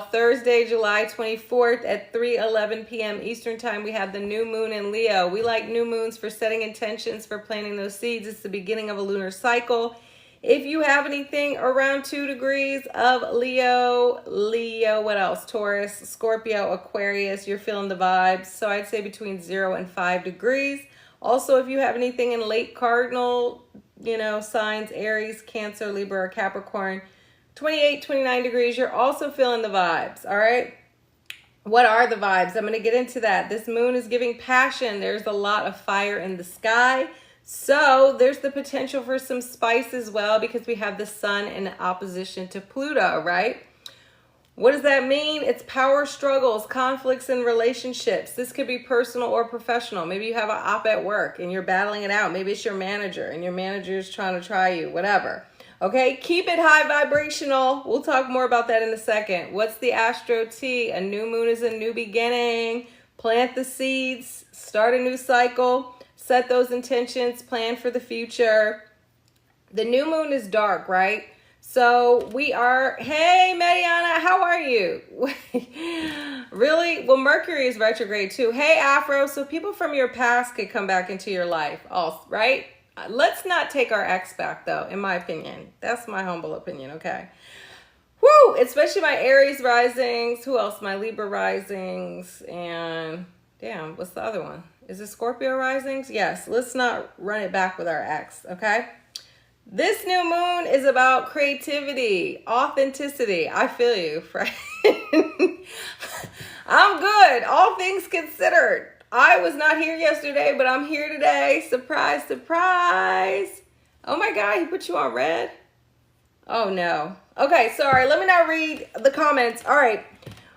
Thursday, July 24th at 3:11 p.m. Eastern Time, we have the new moon in Leo. We like new moons for setting intentions, for planting those seeds. It's the beginning of a lunar cycle. If you have anything around 2 degrees of Leo, what else? Taurus, Scorpio, Aquarius, you're feeling the vibes. So I'd say between 0 and 5 degrees. Also, if you have anything in late cardinal, signs, Aries, Cancer, Libra, or Capricorn, 28, 29 degrees, you're also feeling the vibes, all right? What are the vibes? I'm going to get into that. This moon is giving passion. There's a lot of fire in the sky. So there's the potential for some spice as well because we have the sun in opposition to Pluto, right? What does that mean? It's power struggles, conflicts in relationships. This could be personal or professional. Maybe you have an op at work and you're battling it out. Maybe it's your manager and your manager is trying to try you, whatever. Okay, keep it high vibrational. We'll talk more about that in a second. What's the Astro T? A new moon is a new beginning. Plant the seeds, start a new cycle, set those intentions, plan for the future. The new moon is dark, right? So we are, hey, Mariana, how are you? Really? Well, Mercury is retrograde too. Hey, Afro, so people from your past could come back into your life, also, right? Let's not take our ex back, though, in my opinion. That's my humble opinion, okay? Woo! Especially my Aries risings. Who else? My Libra risings. And, damn, what's the other one? Is it Scorpio risings? Yes, let's not run it back with our ex, okay? This new moon is about creativity, authenticity. I feel you, friend. I'm good, all things considered. I was not here yesterday, but I'm here today. Surprise, surprise. Oh my God, he put you on red? Oh no. Okay, sorry, let me not read the comments. All right,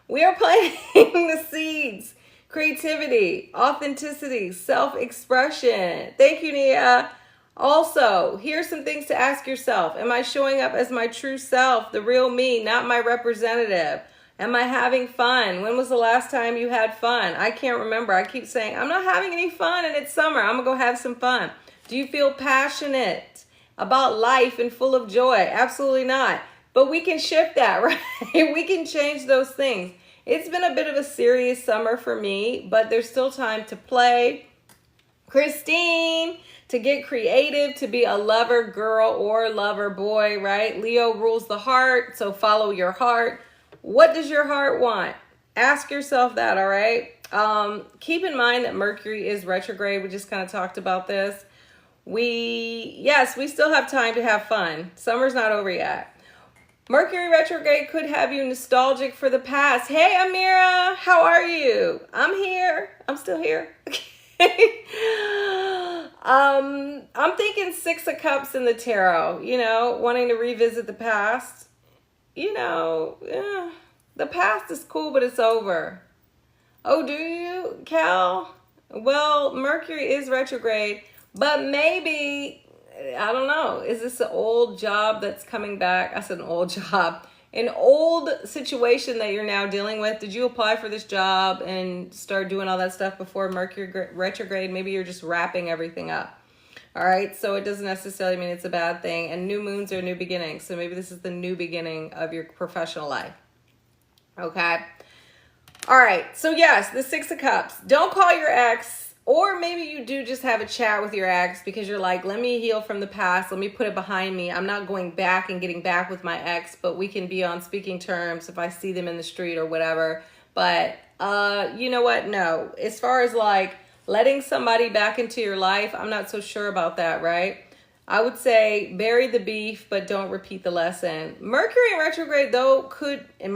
we are planting the seeds. Creativity, authenticity, self-expression. Thank you, Nia. Also, here's some things to ask yourself. Am I showing up as my true self, the real me, not my representative? Am I having fun? When was the last time you had fun? I can't remember. I keep saying, I'm not having any fun and it's summer. I'm going to go have some fun. Do you feel passionate about life and full of joy? Absolutely not. But we can shift that, right? We can change those things. It's been a bit of a serious summer for me, but there's still time to play. Christine, to get creative, to be a lover girl or lover boy, right? Leo rules the heart, so follow your heart. What does your heart want? Ask yourself that, all right? Keep in mind that Mercury is retrograde. We just kind of talked about this. Yes, we still have time to have fun. Summer's not over yet. Mercury retrograde could have you nostalgic for the past. Hey, Amira, how are you? I'm here. I'm still here. I'm thinking 6 of Cups in the tarot, wanting to revisit the past. The past is cool, but it's over. Oh, do you, Cal? Well, Mercury is retrograde, but maybe, I don't know. Is this an old job that's coming back? I said an old job. An old situation that you're now dealing with. Did you apply for this job and start doing all that stuff before Mercury retrograde? Maybe you're just wrapping everything up. All right, so it doesn't necessarily mean it's a bad thing. And new moons are new beginnings. So maybe this is the new beginning of your professional life. Okay. All right, so yes, the 6 of Cups. Don't call your ex, or maybe you do just have a chat with your ex because you're like, let me heal from the past. Let me put it behind me. I'm not going back and getting back with my ex, but we can be on speaking terms if I see them in the street or whatever. But you know what? No. As far as like letting somebody back into your life, I'm not so sure about that, right? I would say bury the beef, but don't repeat the lesson. Mercury in retrograde, though, in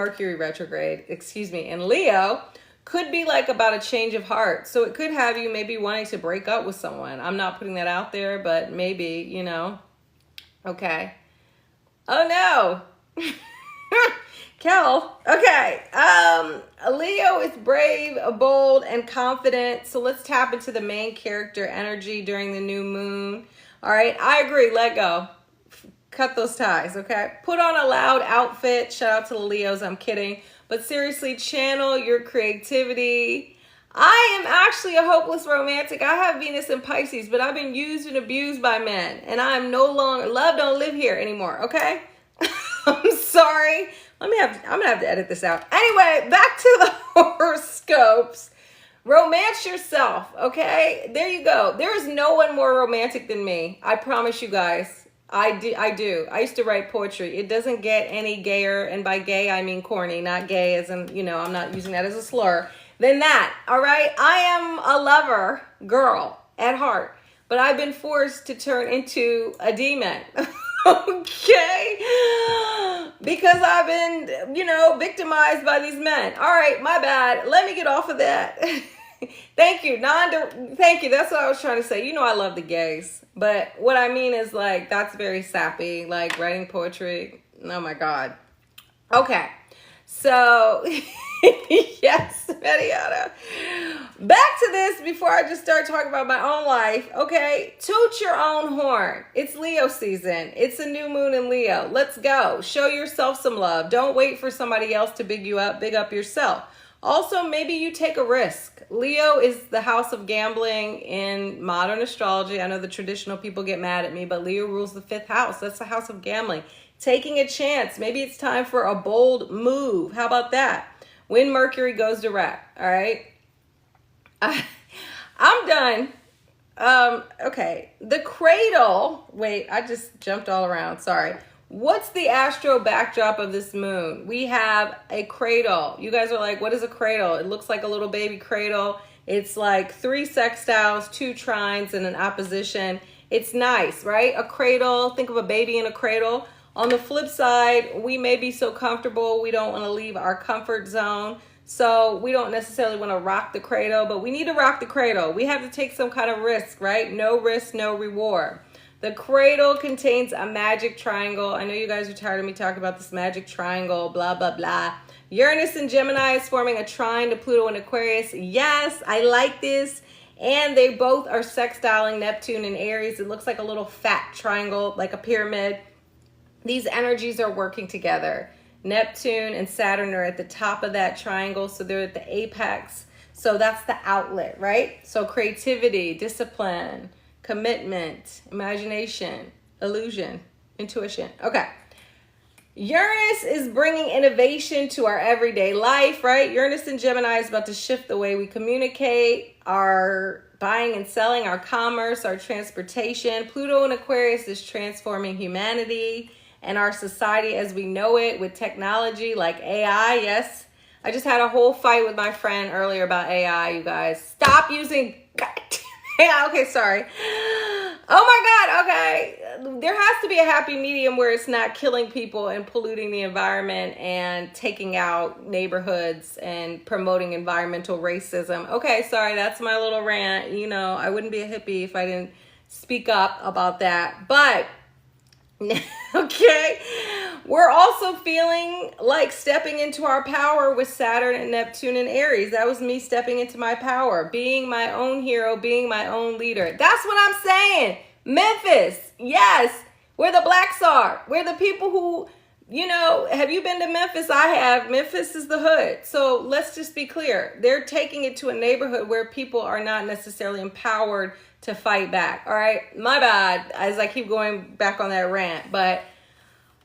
Leo, could be like about a change of heart. So it could have you maybe wanting to break up with someone. I'm not putting that out there, but maybe, Okay. Oh, no. Kel. Okay. Leo is brave, bold, and confident. So let's tap into the main character energy during the new moon. All right. I agree. Let go. Cut those ties. Okay. Put on a loud outfit. Shout out to the Leos. I'm kidding. But seriously, channel your creativity. I am actually a hopeless romantic. I have Venus in Pisces, but I've been used and abused by men. And I am no longer, love don't live here anymore. Okay. I'm sorry. I'm gonna have to edit this out. Anyway, back to the horoscopes. Romance yourself, okay? There you go. There is no one more romantic than me. I promise you guys. I do. I used to write poetry. It doesn't get any gayer, and by gay I mean corny, not gay as in, you know, I'm not using that as a slur, than that, all right? I am a lover girl at heart, but I've been forced to turn into a demon, okay? Because I've been, you know, victimized by these men. All right, my bad. Let me get off of that. Thank you. Thank you. That's what I was trying to say. You know, I love the gays. But what I mean is, like, that's very sappy. Like, writing poetry. Oh, my God. Okay. So, yes, Mariana. Back to this before I just start talking about my own life. Okay. Toot your own horn. It's Leo season. It's a new moon in Leo. Let's go. Show yourself some love. Don't wait for somebody else to big you up. Big up yourself. Also, maybe you take a risk. Leo is the house of gambling in modern astrology. I know the traditional people get mad at me, but Leo rules the 5th house. That's the house of gambling. Taking a chance. Maybe it's time for a bold move. How about that? When Mercury goes direct, all right? I'm done. Okay. The cradle. Wait, I just jumped all around. Sorry. What's the astro backdrop of this moon? We have a cradle. You guys are like, what is a cradle? It looks like a little baby cradle. It's like 3 sextiles, 2 trines, and an opposition. It's nice, right? A cradle. Think of a baby in a cradle. On the flip side, we may be so comfortable we don't want to leave our comfort zone. So we don't necessarily want to rock the cradle, but we need to rock the cradle. We have to take some kind of risk, right? No risk, no reward. The cradle contains a magic triangle. I know you guys are tired of me talking about this magic triangle, blah, blah, blah. Uranus and Gemini is forming a trine to Pluto and Aquarius. Yes, I like this. And they both are sextiling Neptune and Aries. It looks like a little fat triangle, like a pyramid. These energies are working together. Neptune and Saturn are at the top of that triangle, so they're at the apex. So that's the outlet, right? So creativity, discipline, commitment, imagination, illusion, intuition. Okay. Uranus is bringing innovation to our everyday life, right? Uranus and Gemini is about to shift the way we communicate, our buying and selling, our commerce, our transportation. Pluto and Aquarius is transforming humanity and our society as we know it with technology like AI. Yes. I just had a whole fight with my friend earlier about AI, you guys. Stop using... Yeah, okay, sorry. Oh my God, okay. There has to be a happy medium where it's not killing people and polluting the environment and taking out neighborhoods and promoting environmental racism. Okay, sorry, that's my little rant. You know, I wouldn't be a hippie if I didn't speak up about that. But, okay, we're also feeling like stepping into our power with Saturn and Neptune and Aries. That was me stepping into my power, being my own hero, being my own leader. That's what I'm saying. Memphis, yes, where the blacks are. We're the people who, you know, have you been to Memphis? I have. Memphis is the hood. So let's just be clear. They're taking it to a neighborhood where people are not necessarily empowered to fight back. All right, my bad, as I keep going back on that rant, but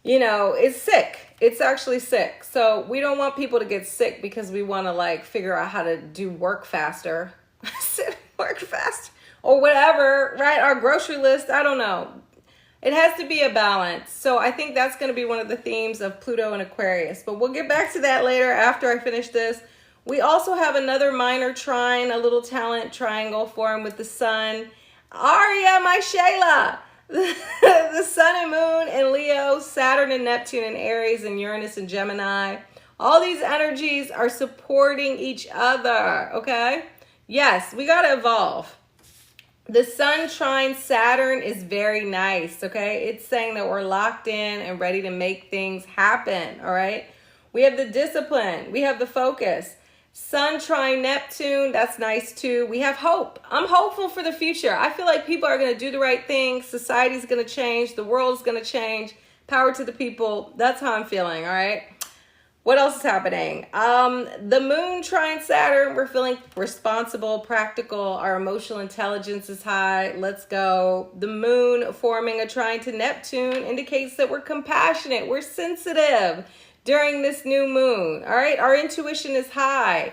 you know, it's sick. It's actually sick. So we don't want people to get sick because we want to like figure out how to do work faster. Work fast or whatever, right? Our grocery list, I don't know. It has to be a balance. So I think that's going to be one of the themes of Pluto and Aquarius. But we'll get back to that later after I finish this. We also have another minor trine, a little talent triangle formed with the sun. Aria, my Shayla. The sun and moon in Leo, Saturn and Neptune in Aries, and Uranus and Gemini. All these energies are supporting each other, okay? Yes, we got to evolve. The sun trine Saturn is very nice, okay? It's saying that we're locked in and ready to make things happen, all right? We have the discipline. We have the focus. Sun trine Neptune, that's nice too. We have hope. I'm hopeful for the future. I feel like people are going to do the right thing. Society's going to change. The world's going to change. Power to the people. That's how I'm feeling, all right? What else is happening? The moon trine Saturn, we're feeling responsible, practical. Our emotional intelligence is high. Let's go. The moon forming a trine to Neptune indicates that we're compassionate. We're sensitive. during this new moon. All right, our intuition is high.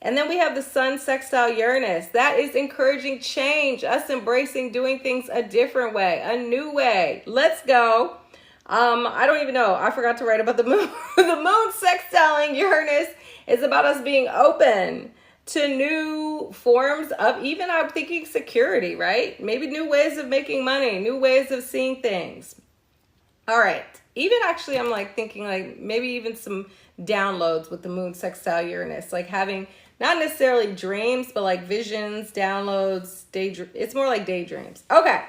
And then we have the sun sextile Uranus. That is encouraging change, us embracing doing things a different way, a new way. Let's go. I don't even know. I forgot to write about the moon. The moon sextiling Uranus is about us being open to new forms of, even I'm thinking security, right? Maybe new ways of making money, new ways of seeing things. All right. Even actually, I'm like thinking like maybe even some downloads with the moon sextile Uranus, like having not necessarily dreams, but like visions, downloads, it's more like daydreams. Okay.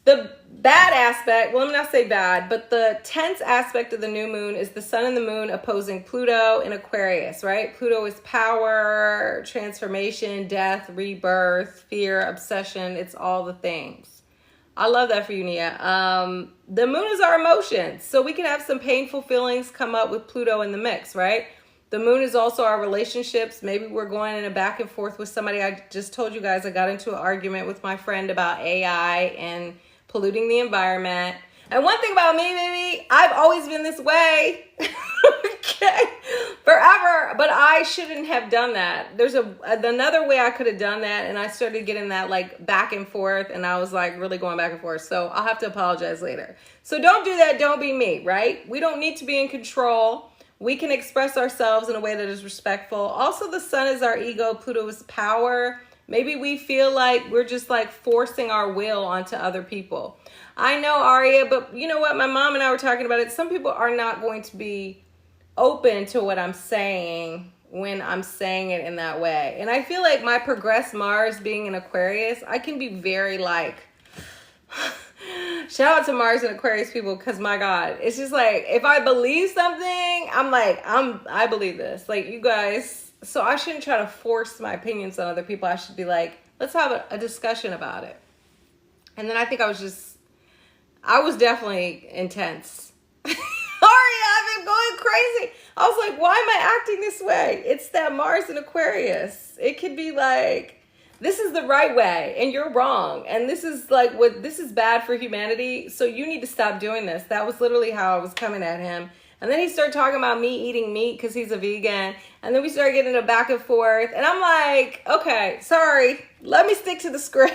The bad aspect, well, let me not say bad, but the tense aspect of the new moon is the sun and the moon opposing Pluto in Aquarius, right? Pluto is power, transformation, death, rebirth, fear, obsession. It's all the things. I love that for you, Nia. The moon is our emotions. So we can have some painful feelings come up with Pluto in the mix, right? The moon is also our relationships. Maybe we're going in a back and forth with somebody. I just told you guys I got into an argument with my friend about AI and polluting the environment. And one thing about me, baby, I've always been this way. Okay, forever. But I shouldn't have done that. There's another way I could have done that, and I started getting that like back and forth, and I was like really going back and forth. So I'll have to apologize later. So don't do that. Don't be me, right? We don't need to be in control. We can express ourselves in a way that is respectful. Also, the sun is our ego. Pluto is power. Maybe we feel like we're just like forcing our will onto other people. I know, Aria, but you know what? My mom and I were talking about it. Some people are not going to be open to what I'm saying when I'm saying it in that way. And I feel like my progressed Mars being in Aquarius, I can be very like... Shout out to Mars and Aquarius people, because my God, it's just like, if I believe something, I'm like, I believe this. Like, you guys, so I shouldn't try to force my opinions on other people. I should be like, let's have a discussion about it. And then I think I was definitely intense. Sorry, I've been going crazy. I was like, why am I acting this way? It's that Mars and Aquarius. It could be like, this is the right way and you're wrong. And this is like this is bad for humanity. So you need to stop doing this. That was literally how I was coming at him. And then he started talking about me eating meat because he's a vegan. And then we started getting a back and forth. And I'm like, okay, sorry. Let me stick to the script.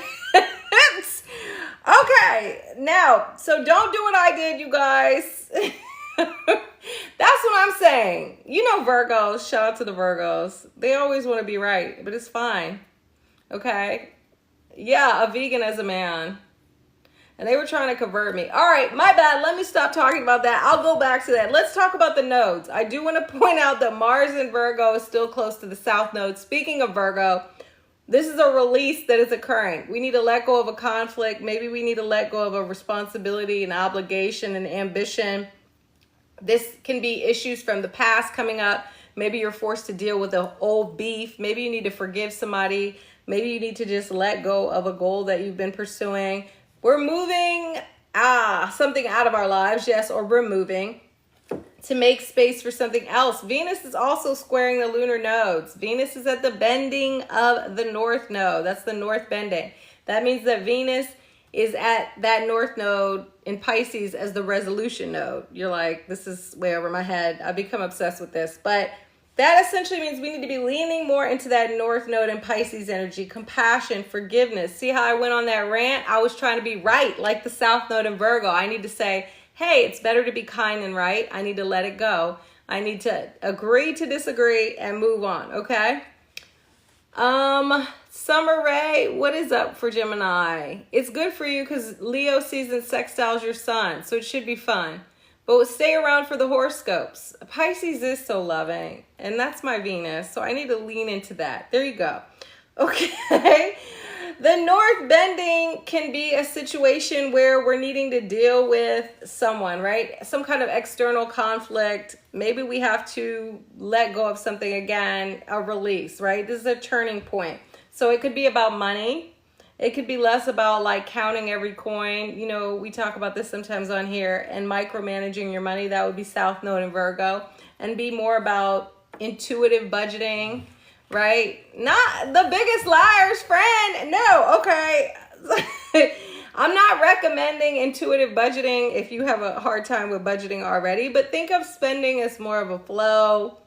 Okay, now, so don't do what I did, you guys. That's what I'm saying. You know Virgos, shout out to the Virgos. They always want to be right, but it's fine. Okay? Yeah, a vegan as a man. And they were trying to convert me. All right, my bad. Let me stop talking about that. I'll go back to that. Let's talk about the nodes. I do want to point out that Mars in Virgo is still close to the South Node. Speaking of Virgo, this is a release that is occurring. We need to let go of a conflict. Maybe we need to let go of a responsibility and obligation and ambition. This can be issues from the past coming up. Maybe you're forced to deal with an old beef. Maybe you need to forgive somebody. Maybe you need to just let go of a goal that you've been pursuing. We're moving something out of our lives, yes, or we're moving to make space for something else. Venus is also squaring the lunar nodes. Venus is at the bending of the North Node. That's the North bending. That means that Venus is at that North Node in Pisces as the resolution node. You're like, this is way over my head. I've become obsessed with this. But that essentially means we need to be leaning more into that North Node and Pisces energy, compassion, forgiveness. See how I went on that rant? I was trying to be right, like the South Node in Virgo. I need to say, hey, it's better to be kind than right. I need to let it go. I need to agree to disagree and move on, okay? Summer Ray, what is up for Gemini? It's good for you because Leo season sextiles your sun, so it should be fun. But stay around for the horoscopes. Pisces is so loving, and that's my Venus, so I need to lean into that. There you go. Okay. The North bending can be a situation where we're needing to deal with someone, right? Some kind of external conflict. Maybe we have to let go of something again, a release, right? This is a turning point. So it could be about money. It could be less about like counting every coin. You know, we talk about this sometimes on here, and micromanaging your money. That would be South Node in Virgo. And be more about intuitive budgeting, right? Not the biggest liar's friend. No, okay. I'm not recommending intuitive budgeting if you have a hard time with budgeting already, but think of spending as more of a flow,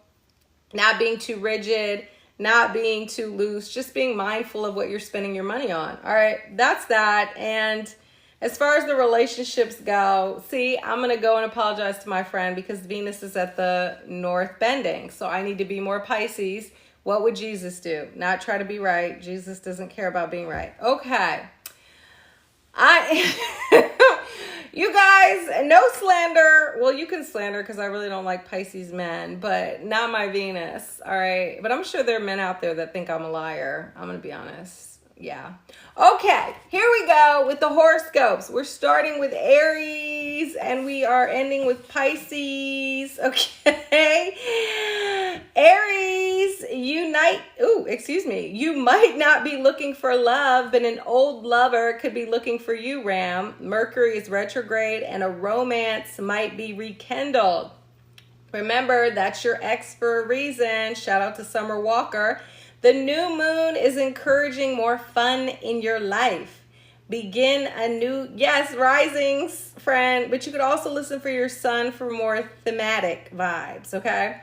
not being too rigid, not being too loose, just being mindful of what you're spending your money on. All right, that's that. And as far as the relationships go, see, I'm going to go and apologize to my friend because Venus is at the North bending. So I need to be more Pisces. What would Jesus do? Not try to be right. Jesus doesn't care about being right. Okay. You guys, no slander. Well, you can slander because I really don't like Pisces men, but not my Venus. All right. But I'm sure there are men out there that think I'm a liar. I'm going to be honest. Yeah. Okay, here we go with the horoscopes. We're starting with Aries and we are ending with Pisces. Okay. Aries, you might not be looking for love, but an old lover could be looking for you, Ram. Mercury is retrograde and a romance might be rekindled. Remember, that's your ex for a reason. Shout out to Summer Walker. The new moon is encouraging more fun in your life. Begin a new, yes, risings, friend, but you could also listen for your sun for more thematic vibes, okay?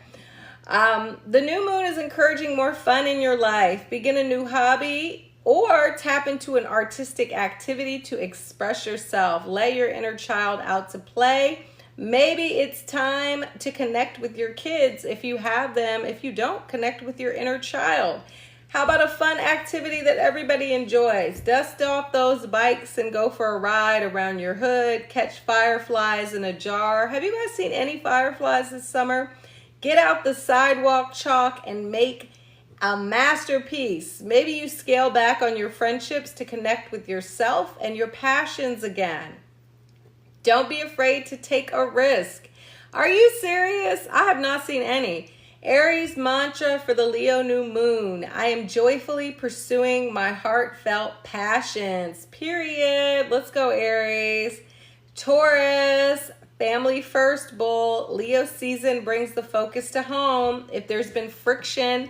The new moon is encouraging more fun in your life. Begin a new hobby or tap into an artistic activity to express yourself. Let your inner child out to play. Maybe it's time to connect with your kids if you have them. If you don't, connect with your inner child. How about a fun activity that everybody enjoys? Dust off those bikes and go for a ride around your hood. Catch fireflies in a jar. Have you guys seen any fireflies this summer? Get out the sidewalk chalk and make a masterpiece. Maybe you scale back on your friendships to connect with yourself and your passions again. Don't be afraid to take a risk. Are you serious? I have not seen any. Aries mantra for the Leo new moon. I am joyfully pursuing my heartfelt passions. Period. Let's go, Aries. Taurus, family first bull. Leo season brings the focus to home. If there's been friction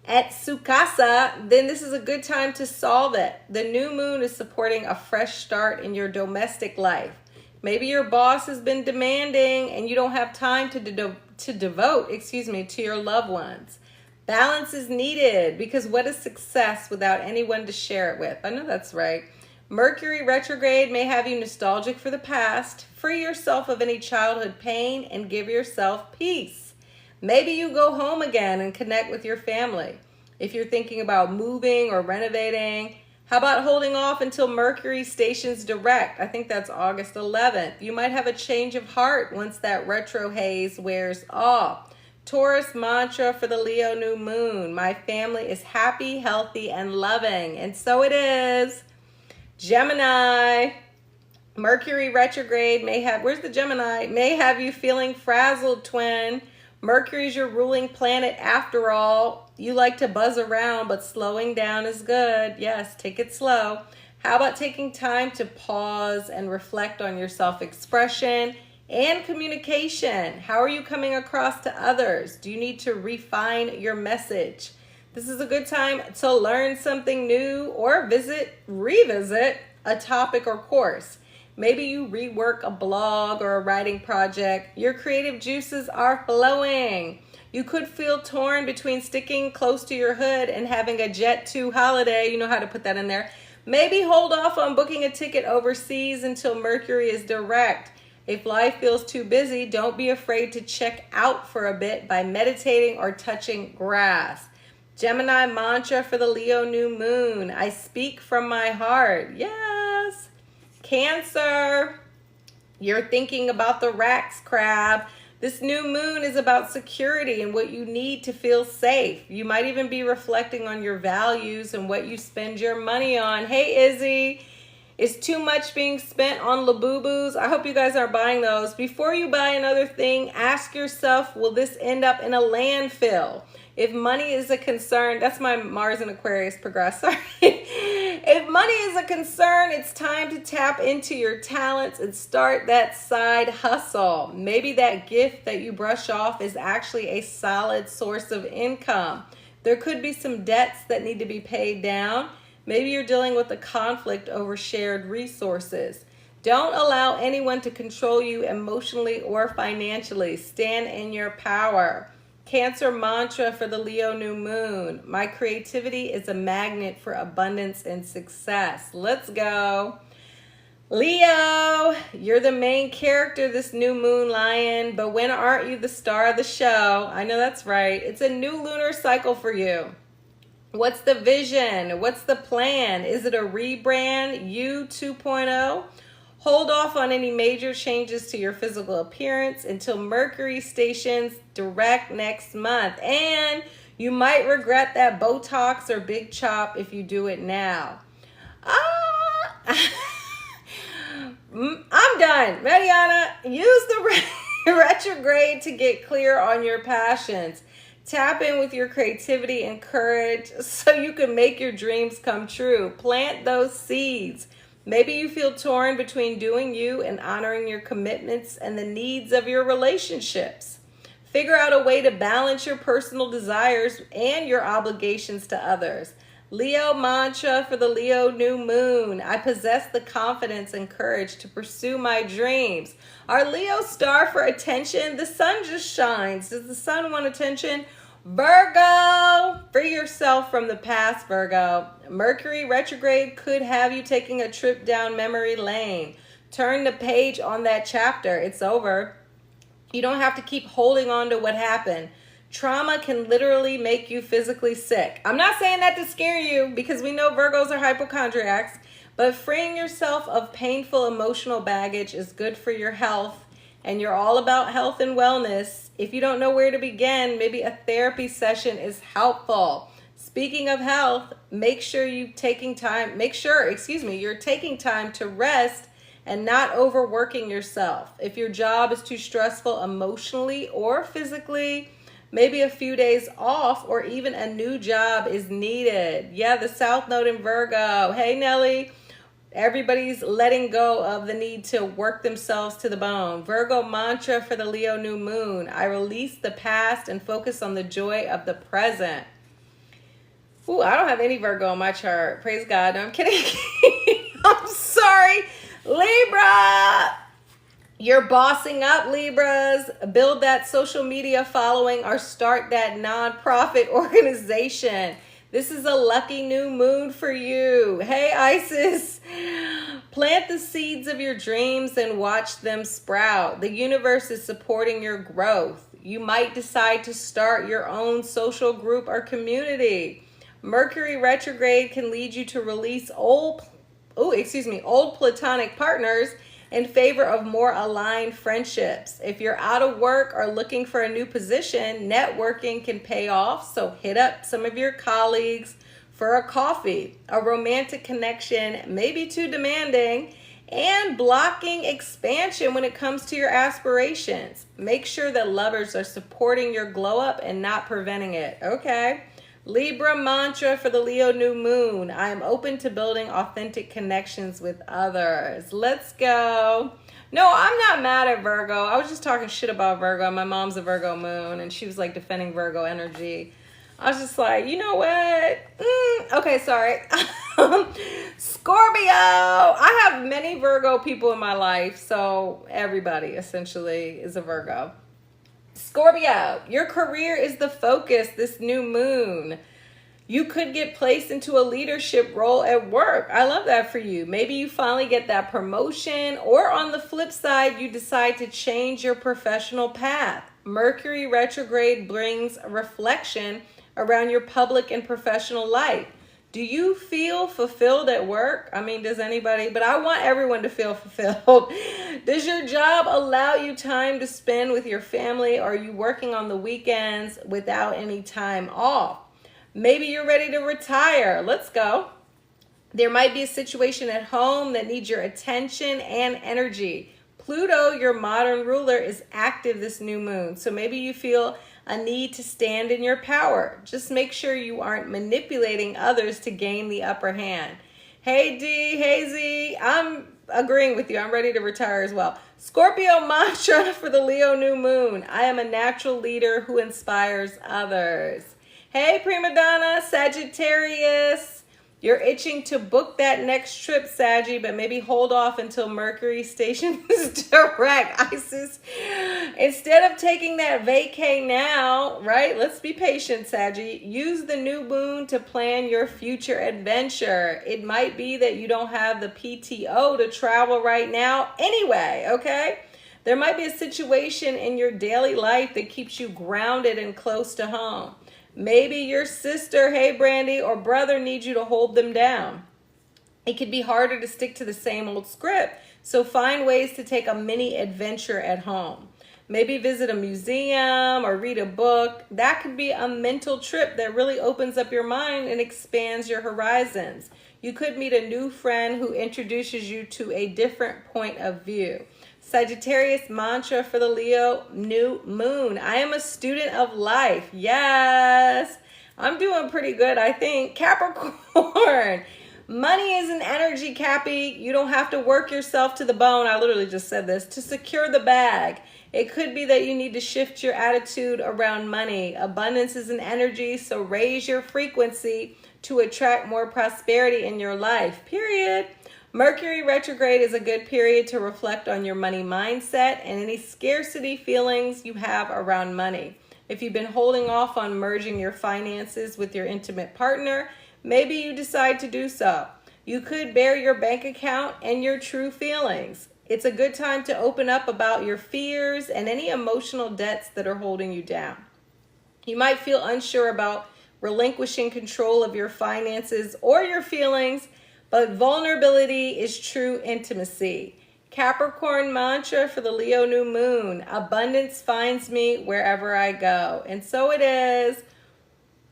at Sukasa, then this is a good time to solve it. The new moon is supporting a fresh start in your domestic life. Maybe your boss has been demanding and you don't have time to devote to your loved ones. Balance is needed because what is success without anyone to share it with? I know that's right. Mercury retrograde may have you nostalgic for the past. Free yourself of any childhood pain and give yourself peace. Maybe you go home again and connect with your family. If you're thinking about moving or renovating, how about holding off until Mercury stations direct? I think that's August 11th. You might have a change of heart once that retro haze wears off. Taurus mantra for the Leo new moon. My family is happy, healthy, and loving. And so it is. Gemini. Mercury retrograde may have, where's the Gemini? May have you feeling frazzled, twin. Mercury's your ruling planet after all. You like to buzz around, but slowing down is good. Yes, take it slow. How about taking time to pause and reflect on your self-expression and communication? How are you coming across to others? Do you need to refine your message? This is a good time to learn something new or revisit a topic or course. Maybe you rework a blog or a writing project. Your creative juices are flowing. You could feel torn between sticking close to your hood and having a jet to holiday. You know how to put that in there. Maybe hold off on booking a ticket overseas until Mercury is direct. If life feels too busy, don't be afraid to check out for a bit by meditating or touching grass. Gemini mantra for the Leo new moon. I speak from my heart. Yes. Cancer, you're thinking about the racks, crab. This new moon is about security and what you need to feel safe. You might even be reflecting on your values and what you spend your money on. Hey, Izzy, is too much being spent on Labubus? I hope you guys are buying those. Before you buy another thing, ask yourself, will this end up in a landfill? If money is a concern, that's my Mars and Aquarius progress, sorry. If money is a concern, it's time to tap into your talents and start that side hustle. Maybe that gift that you brush off is actually a solid source of income. There could be some debts that need to be paid down. Maybe you're dealing with a conflict over shared resources. Don't allow anyone to control you emotionally or financially. Stand in your power. Cancer mantra for the Leo new moon. My creativity is a magnet for abundance and success. Let's go. Leo, you're the main character this new moon, lion, but when aren't you the star of the show? I know that's right. It's a new lunar cycle for you. What's the vision? What's the plan? Is it a rebrand, you 2.0? Hold off on any major changes to your physical appearance until Mercury stations direct next month. And you might regret that Botox or big chop if you do it now. I'm done. Mariana, use the retrograde to get clear on your passions. Tap in with your creativity and courage so you can make your dreams come true. Plant those seeds. Maybe you feel torn between doing you and honoring your commitments and the needs of your relationships. Figure out a way to balance your personal desires and your obligations to others. Leo mantra for the Leo new moon. I possess the confidence and courage to pursue my dreams. Our Leo star for attention. The sun just shines. Does the sun want attention? Virgo, free yourself from the past, Virgo. Mercury retrograde could have you taking a trip down memory lane. Turn the page on that chapter. It's over. You don't have to keep holding on to what happened. Trauma can literally make you physically sick. I'm not saying that to scare you because we know Virgos are hypochondriacs, but freeing yourself of painful emotional baggage is good for your health, and you're all about health and wellness. If you don't know where to begin, maybe a therapy session is helpful. Speaking of health, make sure you're taking time to rest and not overworking yourself. If your job is too stressful emotionally or physically, maybe a few days off or even a new job is needed. Yeah, the South Node in Virgo. Hey, Nelly. Everybody's letting go of the need to work themselves to the bone. Virgo mantra for the Leo new moon. I release the past and focus on the joy of the present. Ooh, I don't have any Virgo on my chart. Praise God. No, I'm kidding. I'm sorry. Libra. You're bossing up, Libras. Build that social media following or start that nonprofit organization. This is a lucky new moon for you. Hey, Isis. Plant the seeds of your dreams and watch them sprout. The universe is supporting your growth. You might decide to start your own social group or community. Mercury retrograde can lead you to release old platonic partners in favor of more aligned friendships. If you're out of work or looking for a new position, networking can pay off. So hit up some of your colleagues for a coffee. A romantic connection may be too demanding, and blocking expansion when it comes to your aspirations. Make sure that lovers are supporting your glow up and not preventing it. Okay. Libra mantra for the Leo new moon. I am open to building authentic connections with others. Let's go. No, I'm not mad at Virgo. I was just talking shit about Virgo. My mom's a Virgo moon, and she was like defending Virgo energy. I was just like, you know what? Okay, sorry. Scorpio. I have many Virgo people in my life, so everybody essentially is a Virgo. Scorpio, your career is the focus this new moon. You could get placed into a leadership role at work. I love that for you. Maybe you finally get that promotion, or on the flip side, you decide to change your professional path. Mercury retrograde brings reflection around your public and professional life. Do you feel fulfilled at work? I mean, does anybody? But I want everyone to feel fulfilled. Does your job allow you time to spend with your family, or are you working on the weekends without any time off? Maybe you're ready to retire. Let's go. There might be a situation at home that needs your attention and energy. Pluto, your modern ruler, is active this new moon. So maybe you feel a need to stand in your power. Just make sure you aren't manipulating others to gain the upper hand. Hey D, hey Z, I'm agreeing with you. I'm ready to retire as well. Scorpio mantra for the Leo new moon. I am a natural leader who inspires others. Hey prima donna, Sagittarius. You're itching to book that next trip, Saggy, but maybe hold off until Mercury stations direct. Isis, instead of taking that vacay now, right? Let's be patient, Saggy. Use the new moon to plan your future adventure. It might be that you don't have the PTO to travel right now anyway, okay? There might be a situation in your daily life that keeps you grounded and close to home. Maybe your sister, hey Brandy, or brother needs you to hold them down. It could be harder to stick to the same old script, so find ways to take a mini adventure at home. Maybe visit a museum or read a book. That could be a mental trip that really opens up your mind and expands your horizons. You could meet a new friend who introduces you to a different point of view. Sagittarius mantra for the Leo new moon. I am a student of life. Yes, I'm doing pretty good, I think. Capricorn, money is an energy, Cappy. You don't have to work yourself to the bone. I literally just said this, to secure the bag. It could be that you need to shift your attitude around money. Abundance is an energy, so raise your frequency to attract more prosperity in your life, period. Mercury retrograde is a good period to reflect on your money mindset and any scarcity feelings you have around money. If you've been holding off on merging your finances with your intimate partner, maybe you decide to do so. You could bare your bank account and your true feelings. It's a good time to open up about your fears and any emotional debts that are holding you down. You might feel unsure about relinquishing control of your finances or your feelings, but vulnerability is true intimacy. Capricorn mantra for the Leo new moon. Abundance finds me wherever I go. And so it is.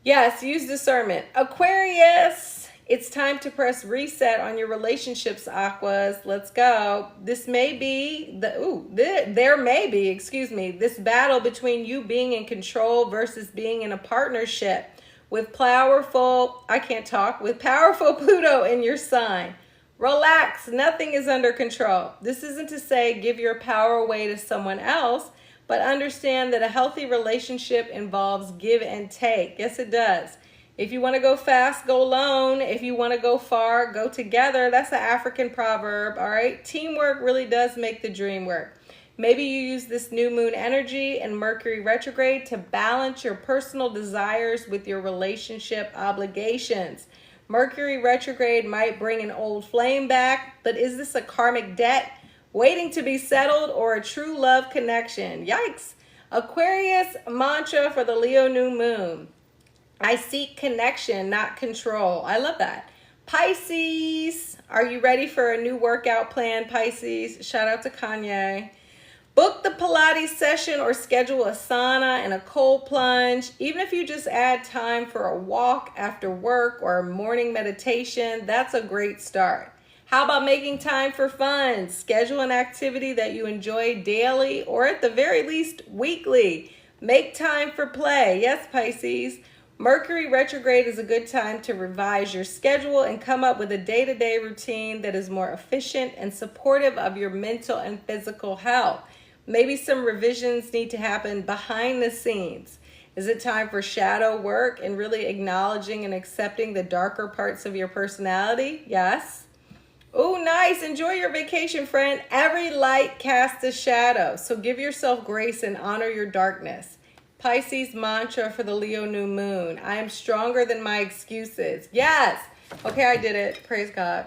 Yes, use discernment. Aquarius, it's time to press reset on your relationships, Aquas. Let's go. This may be, there may be, this battle between you being in control versus being in a partnership. With powerful Pluto in your sign. Relax, nothing is under control. This isn't to say give your power away to someone else, but understand that a healthy relationship involves give and take. Yes, it does. If you want to go fast, go alone. If you want to go far, go together. That's an African proverb, all right? Teamwork really does make the dream work. Maybe you use this new moon energy and Mercury retrograde to balance your personal desires with your relationship obligations. Mercury retrograde might bring an old flame back, but is this a karmic debt waiting to be settled or a true love connection? Yikes. Aquarius mantra for the Leo new moon. I seek connection, not control. I love that. Pisces, are you ready for a new workout plan, Pisces? Shout out to Kanye. Book the Pilates session or schedule a sauna and a cold plunge. Even if you just add time for a walk after work or a morning meditation, that's a great start. How about making time for fun? Schedule an activity that you enjoy daily or at the very least weekly. Make time for play. Yes, Pisces. Mercury retrograde is a good time to revise your schedule and come up with a day-to-day routine that is more efficient and supportive of your mental and physical health. Maybe some revisions need to happen behind the scenes. Is it time for shadow work and really acknowledging and accepting the darker parts of your personality? Yes. Oh, nice. Enjoy your vacation, friend. Every light casts a shadow, so give yourself grace and honor your darkness. Pisces mantra for the Leo new moon. I am stronger than my excuses. Yes. Okay, I did it. Praise God.